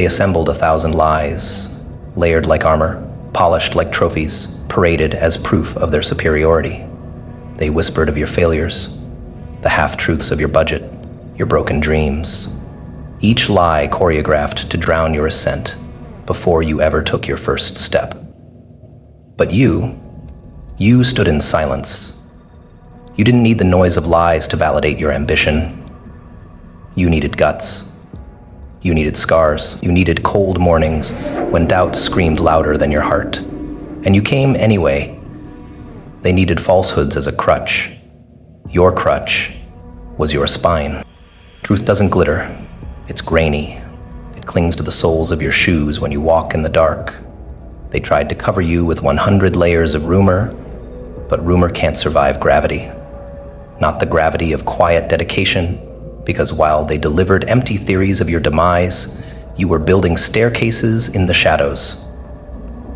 They assembled 1,000 lies, layered like armor, polished like trophies, paraded as proof of their superiority. They whispered of your failures, the half-truths of your budget, your broken dreams. Each lie choreographed to drown your ascent before you ever took your first step. But you stood in silence. You didn't need the noise of lies to validate your ambition. You needed guts. You needed scars. You needed cold mornings when doubt screamed louder than your heart. And you came anyway. They needed falsehoods as a crutch. Your crutch was your spine. Truth doesn't glitter. It's grainy. It clings to the soles of your shoes when you walk in the dark. They tried to cover you with 100 layers of rumor, but rumor can't survive gravity. Not the gravity of quiet dedication, because while they delivered empty theories of your demise, you were building staircases in the shadows.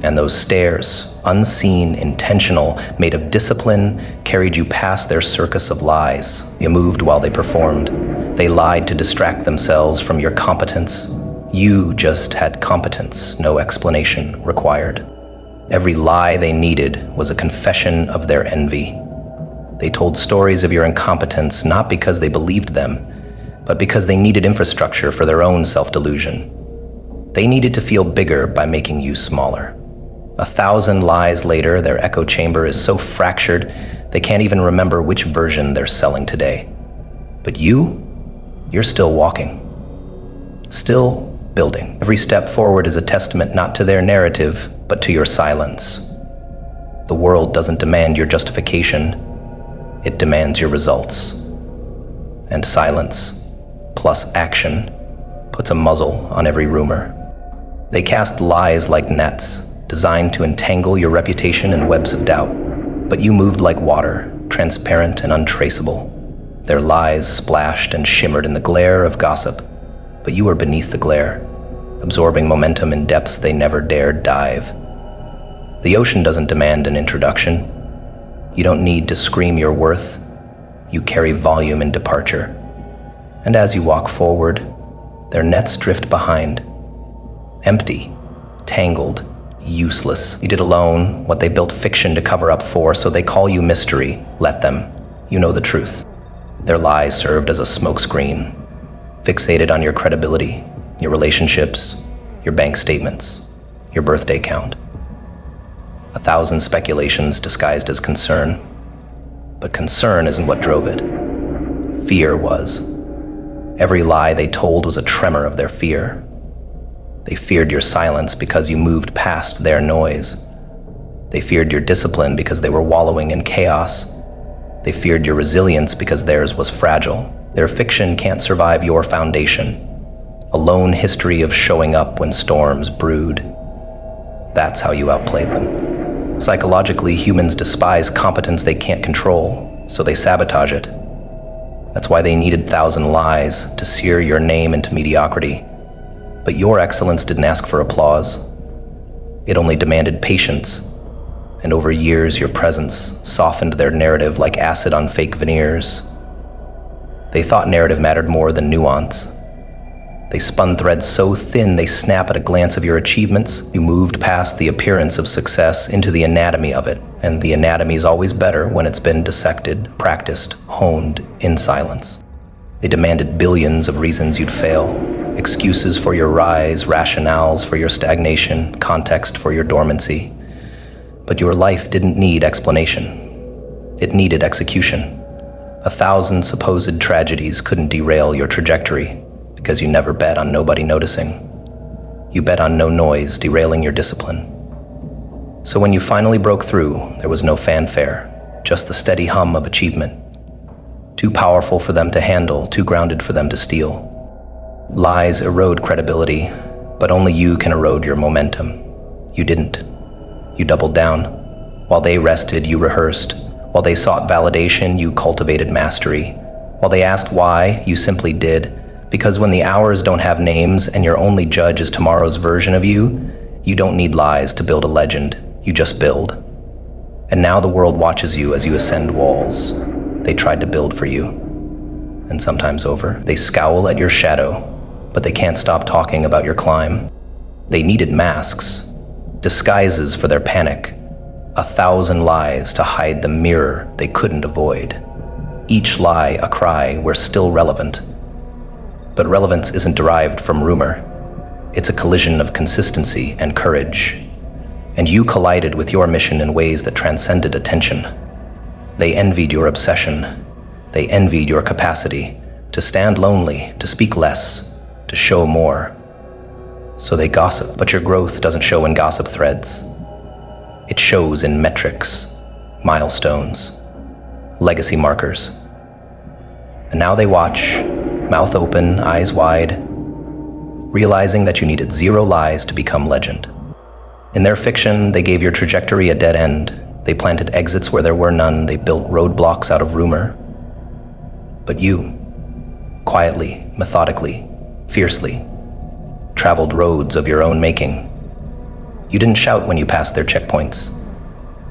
And those stairs, unseen, intentional, made of discipline, carried you past their circus of lies. You moved while they performed. They lied to distract themselves from your competence. You just had competence, no explanation required. Every lie they needed was a confession of their envy. They told stories of your incompetence not because they believed them, but because they needed infrastructure for their own self-delusion. They needed to feel bigger by making you smaller. 1,000 lies later, their echo chamber is so fractured they can't even remember which version they're selling today. But you're still walking. Still building. Every step forward is a testament not to their narrative, but to your silence. The world doesn't demand your justification, it demands your results. And silence, plus action, puts a muzzle on every rumor. They cast lies like nets, designed to entangle your reputation in webs of doubt. But you moved like water, transparent and untraceable. Their lies splashed and shimmered in the glare of gossip, but you were beneath the glare, absorbing momentum in depths they never dared dive. The ocean doesn't demand an introduction. You don't need to scream your worth. You carry volume in departure. And as you walk forward, their nets drift behind. Empty, tangled, useless. You did alone what they built fiction to cover up for, so they call you mystery. Let them. You know the truth. Their lies served as a smokescreen, fixated on your credibility, your relationships, your bank statements, your birthday count. 1,000 speculations disguised as concern. But concern isn't what drove it. Fear was. Every lie they told was a tremor of their fear. They feared your silence because you moved past their noise. They feared your discipline because they were wallowing in chaos. They feared your resilience because theirs was fragile. Their fiction can't survive your foundation. A lone history of showing up when storms brewed. That's how you outplayed them. Psychologically, humans despise competence they can't control, so they sabotage it. That's why they needed 1,000 lies to sear your name into mediocrity. But your excellence didn't ask for applause. It only demanded patience. And over years, your presence softened their narrative like acid on fake veneers. They thought narrative mattered more than nuance. They spun threads so thin they snap at a glance of your achievements. You moved past the appearance of success into the anatomy of it. And the anatomy is always better when it's been dissected, practiced, honed in silence. They demanded billions of reasons you'd fail. Excuses for your rise, rationales for your stagnation, context for your dormancy. But your life didn't need explanation. It needed execution. 1,000 supposed tragedies couldn't derail your trajectory because you never bet on nobody noticing. You bet on no noise derailing your discipline. So when you finally broke through, there was no fanfare, just the steady hum of achievement. Too powerful for them to handle, too grounded for them to steal. Lies erode credibility, but only you can erode your momentum. You didn't. You doubled down. While they rested, you rehearsed. While they sought validation, you cultivated mastery. While they asked why, you simply did. Because when the hours don't have names and your only judge is tomorrow's version of you, you don't need lies to build a legend. You just build. And now the world watches you as you ascend walls they tried to build for you. And sometimes over, they scowl at your shadow, but they can't stop talking about your climb. They needed masks, disguises for their panic, 1,000 lies to hide the mirror they couldn't avoid. Each lie a cry, we're still relevant. But relevance isn't derived from rumor. It's a collision of consistency and courage. And you collided with your mission in ways that transcended attention. They envied your obsession. They envied your capacity to stand lonely, to speak less, to show more. So they gossip, but your growth doesn't show in gossip threads. It shows in metrics, milestones, legacy markers. And now they watch, mouth open, eyes wide, realizing that you needed 0 lies to become legend. In their fiction, they gave your trajectory a dead end. They planted exits where there were none. They built roadblocks out of rumor. But you, quietly, methodically, fiercely, traveled roads of your own making. You didn't shout when you passed their checkpoints.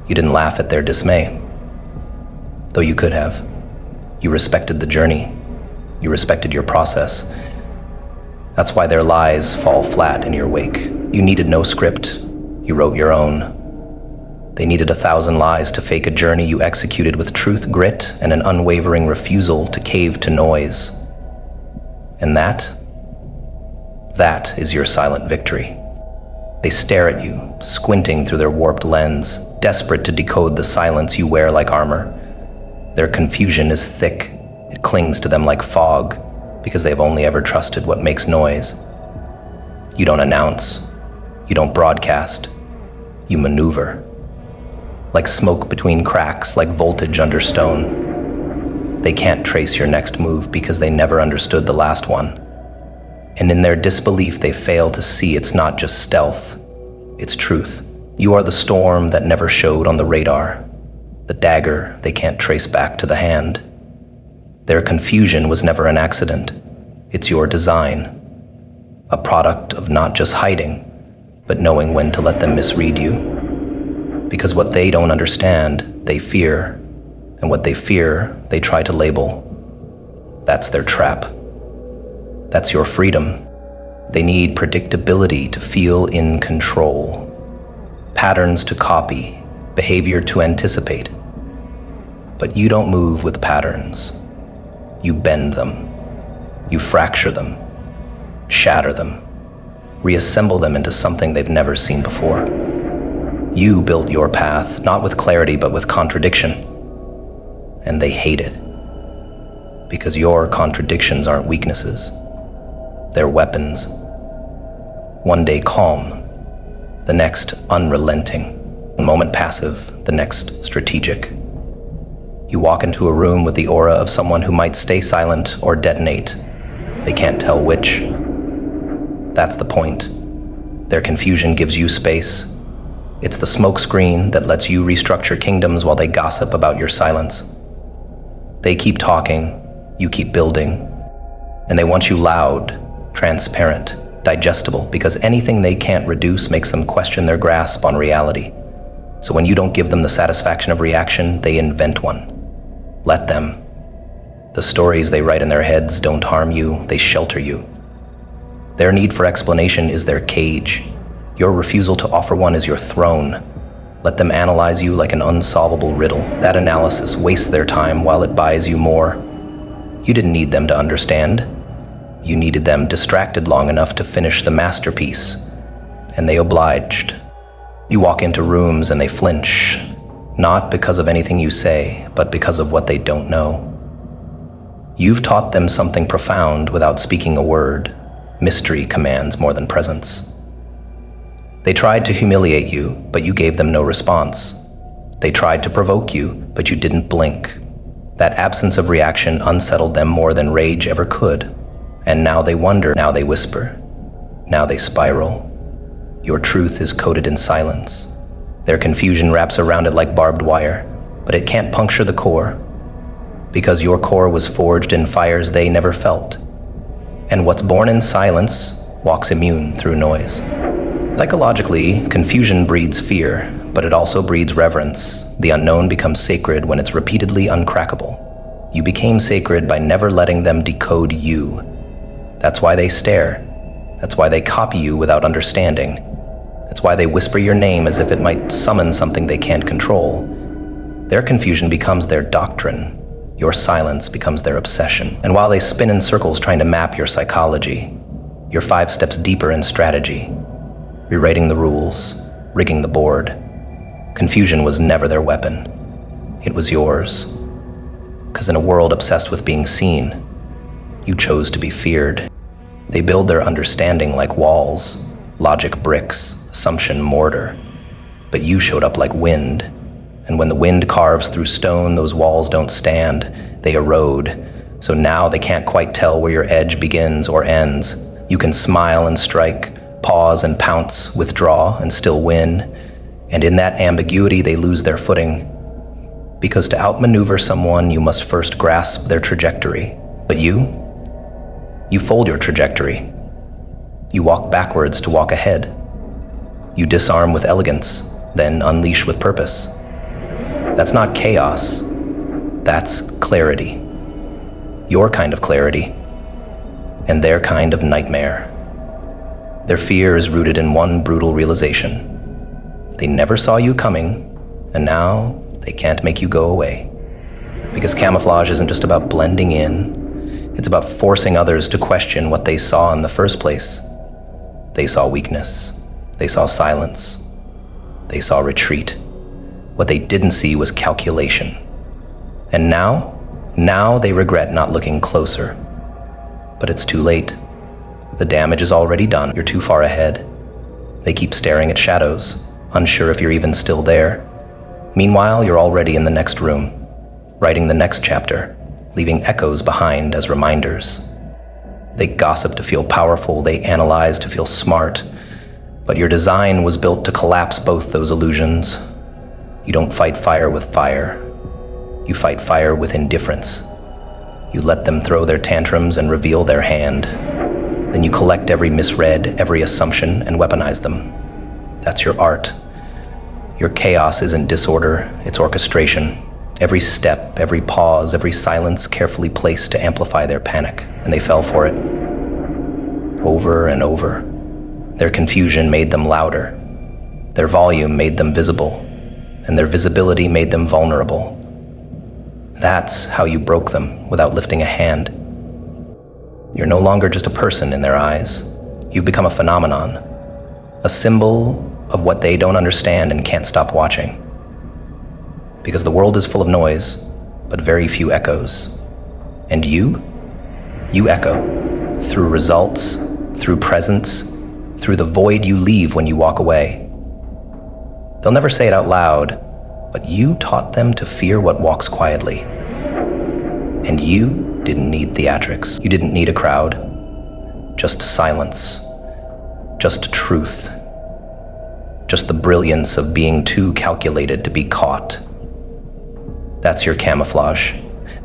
You didn't laugh at their dismay. Though you could have. You respected the journey. You respected your process. That's why their lies fall flat in your wake. You needed no script. You wrote your own. They needed 1,000 lies to fake a journey you executed with truth, grit, and an unwavering refusal to cave to noise. And that is your silent victory. They stare at you, squinting through their warped lens, desperate to decode the silence you wear like armor. Their confusion is thick. It clings to them like fog, because they've only ever trusted what makes noise. You don't announce. You don't broadcast. You maneuver. Like smoke between cracks, like voltage under stone. They can't trace your next move because they never understood the last one. And in their disbelief, they fail to see it's not just stealth, it's truth. You are the storm that never showed on the radar, the dagger they can't trace back to the hand. Their confusion was never an accident. It's your design, a product of not just hiding, but knowing when to let them misread you. Because what they don't understand, they fear, and what they fear, they try to label. That's their trap. That's your freedom. They need predictability to feel in control, patterns to copy, behavior to anticipate. But you don't move with patterns. You bend them. You fracture them, shatter them, reassemble them into something they've never seen before. You built your path, not with clarity, but with contradiction. And they hate it. Because your contradictions aren't weaknesses. They're weapons. One day calm, the next unrelenting. One moment passive, the next strategic. You walk into a room with the aura of someone who might stay silent or detonate. They can't tell which. That's the point. Their confusion gives you space. It's the smokescreen that lets you restructure kingdoms while they gossip about your silence. They keep talking, you keep building, and they want you loud, transparent, digestible, because anything they can't reduce makes them question their grasp on reality. So when you don't give them the satisfaction of reaction, they invent one. Let them. The stories they write in their heads don't harm you, they shelter you. Their need for explanation is their cage. Your refusal to offer one is your throne. Let them analyze you like an unsolvable riddle. That analysis wastes their time while it buys you more. You didn't need them to understand. You needed them distracted long enough to finish the masterpiece. And they obliged. You walk into rooms and they flinch, not because of anything you say, but because of what they don't know. You've taught them something profound without speaking a word. Mystery commands more than presence. They tried to humiliate you, but you gave them no response. They tried to provoke you, but you didn't blink. That absence of reaction unsettled them more than rage ever could. And now they wonder, now they whisper, now they spiral. Your truth is coated in silence. Their confusion wraps around it like barbed wire, but it can't puncture the core, because your core was forged in fires they never felt. And what's born in silence walks immune through noise. Psychologically, confusion breeds fear, but it also breeds reverence. The unknown becomes sacred when it's repeatedly uncrackable. You became sacred by never letting them decode you. That's why they stare. That's why they copy you without understanding. That's why they whisper your name as if it might summon something they can't control. Their confusion becomes their doctrine. Your silence becomes their obsession. And while they spin in circles trying to map your psychology, you're 5 steps deeper in strategy, rewriting the rules, rigging the board. Confusion was never their weapon. It was yours. Because in a world obsessed with being seen, you chose to be feared. They build their understanding like walls, logic bricks, assumption mortar. But you showed up like wind. And when the wind carves through stone, those walls don't stand, they erode. So now they can't quite tell where your edge begins or ends. You can smile and strike, pause and pounce, withdraw and still win. And in that ambiguity, they lose their footing. Because to outmaneuver someone, you must first grasp their trajectory. But you fold your trajectory. You walk backwards to walk ahead. You disarm with elegance, then unleash with purpose. That's not chaos. That's clarity. Your kind of clarity, and their kind of nightmare. Their fear is rooted in one brutal realization. They never saw you coming, and now they can't make you go away. Because camouflage isn't just about blending in, it's about forcing others to question what they saw in the first place. They saw weakness. They saw silence. They saw retreat. What they didn't see was calculation. And now they regret not looking closer. But it's too late. The damage is already done. You're too far ahead. They keep staring at shadows, unsure if you're even still there. Meanwhile, you're already in the next room, writing the next chapter, leaving echoes behind as reminders. They gossip to feel powerful, they analyze to feel smart, but your design was built to collapse both those illusions. You don't fight fire with fire. You fight fire with indifference. You let them throw their tantrums and reveal their hand. Then you collect every misread, every assumption, and weaponize them. That's your art. Your chaos isn't disorder, it's orchestration. Every step, every pause, every silence carefully placed to amplify their panic, and they fell for it. Over and over. Their confusion made them louder. Their volume made them visible, and their visibility made them vulnerable. That's how you broke them without lifting a hand. You're no longer just a person in their eyes. You've become a phenomenon, a symbol of what they don't understand and can't stop watching. Because the world is full of noise, but very few echoes. And you echo through results, through presence, through the void you leave when you walk away. They'll never say it out loud, but you taught them to fear what walks quietly. And you didn't need theatrics. You didn't need a crowd. Just silence. Just truth. Just the brilliance of being too calculated to be caught. That's your camouflage.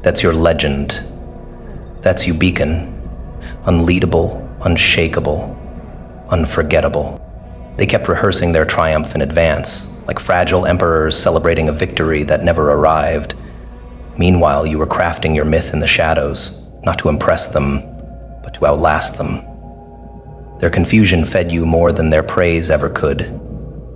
That's your legend. That's you beacon. Unleadable, unshakable, unforgettable. They kept rehearsing their triumph in advance, like fragile emperors celebrating a victory that never arrived. Meanwhile, you were crafting your myth in the shadows, not to impress them, but to outlast them. Their confusion fed you more than their praise ever could.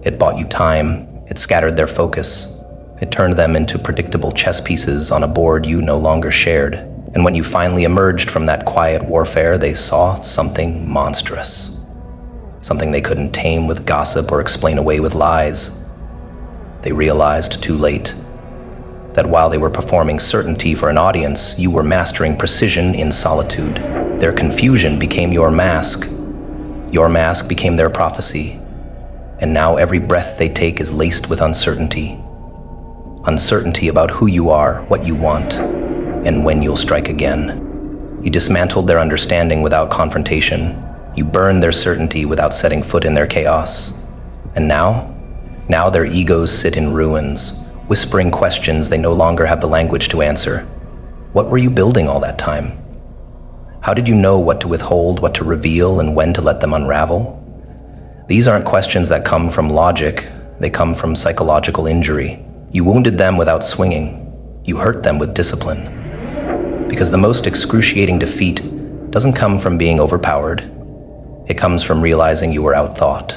It bought you time. It scattered their focus. It turned them into predictable chess pieces on a board you no longer shared. And when you finally emerged from that quiet warfare, they saw something monstrous. Something they couldn't tame with gossip or explain away with lies. They realized too late that while they were performing certainty for an audience, you were mastering precision in solitude. Their confusion became your mask. Your mask became their prophecy. And now every breath they take is laced with uncertainty. Uncertainty about who you are, what you want, and when you'll strike again. You dismantled their understanding without confrontation. You burned their certainty without setting foot in their chaos. And now their egos sit in ruins, whispering questions they no longer have the language to answer. What were you building all that time? How did you know what to withhold, what to reveal, and when to let them unravel? These aren't questions that come from logic, they come from psychological injury. You wounded them without swinging. You hurt them with discipline. Because the most excruciating defeat doesn't come from being overpowered. It comes from realizing you were outthought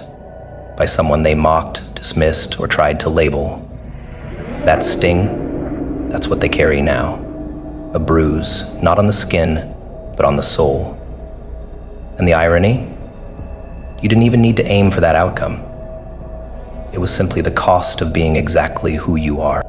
by someone they mocked, dismissed, or tried to label. That sting, that's what they carry now. A bruise, not on the skin, but on the soul. And the irony? You didn't even need to aim for that outcome. It was simply the cost of being exactly who you are.